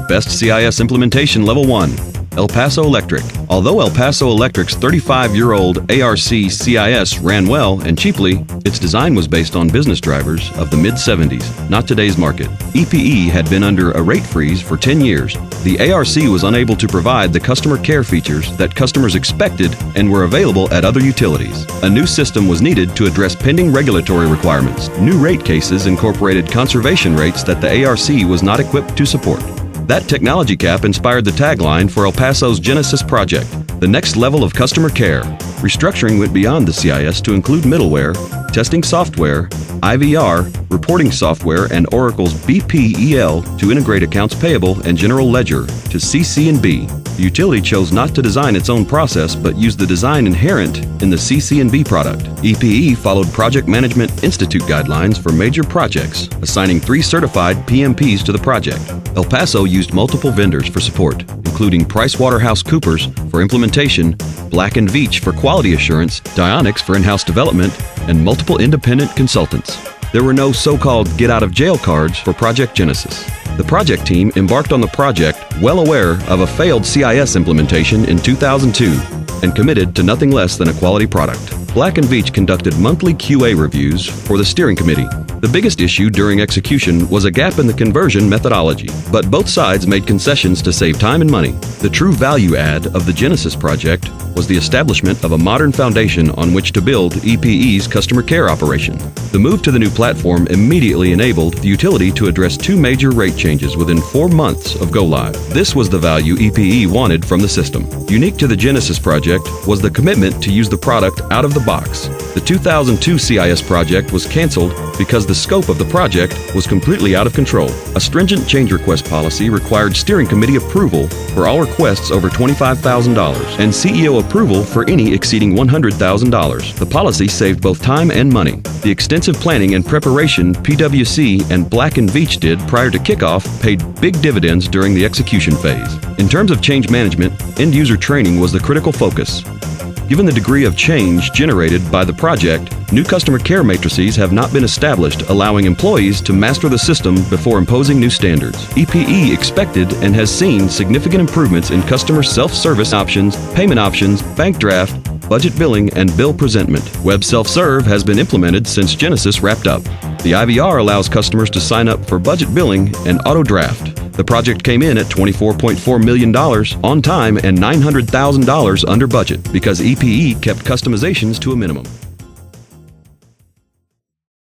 Best CIS Implementation Level 1, El Paso Electric. Although El Paso Electric's 35-year-old ARC CIS ran well and cheaply, its design was based on business drivers of the mid-70s, not today's market. EPE had been under a rate freeze for 10 years. The ARC was unable to provide the customer care features that customers expected and were available at other utilities. A new system was needed to address pending regulatory requirements. New rate cases incorporated conservation rates that the ARC was not equipped to support. That technology gap inspired the tagline for El Paso's Genesis project, the next level of customer care. Restructuring went beyond the CIS to include middleware, testing software, IVR, reporting software, and Oracle's BPEL to integrate accounts payable and general ledger to CC&B. The utility chose not to design its own process but used the design inherent in the CC&B product. EPE followed Project Management Institute guidelines for major projects, assigning 3 certified PMPs to the project. El Paso used multiple vendors for support, including PricewaterhouseCoopers for implementation, Black & Veatch for quality assurance, Dionix for in-house development, and multiple independent consultants. There were no so-called get-out-of-jail cards for Project Genesis. The project team embarked on the project well aware of a failed CIS implementation in 2002 and committed to nothing less than a quality product. Black & Veatch conducted monthly QA reviews for the steering committee. The biggest issue during execution was a gap in the conversion methodology, but both sides made concessions to save time and money. The true value add of the Genesis project was the establishment of a modern foundation on which to build EPE's customer care operation. The move to the new platform immediately enabled the utility to address 2 major rate changes within 4 months of go-live. This was the value EPE wanted from the system. Unique to the Genesis project was the commitment to use the product out of the box. The 2002 CIS project was canceled because the scope of the project was completely out of control. A stringent change request policy required steering committee approval for all requests over $25,000 and CEO approval for any exceeding $100,000. The policy saved both time and money. The extensive planning and preparation PwC and Black & Veatch did prior to kickoff paid big dividends during the execution phase. In terms of change management, end-user training was the critical focus. Given the degree of change generated by the project, new customer care matrices have not been established, allowing employees to master the system before imposing new standards. EPE expected and has seen significant improvements in customer self-service options, payment options, bank draft, budget billing, and bill presentment. Web self-serve has been implemented since Genesis wrapped up. The IVR allows customers to sign up for budget billing and auto draft. The project came in at $24.4 million on time and $900,000 under budget because EPE kept customizations to a minimum.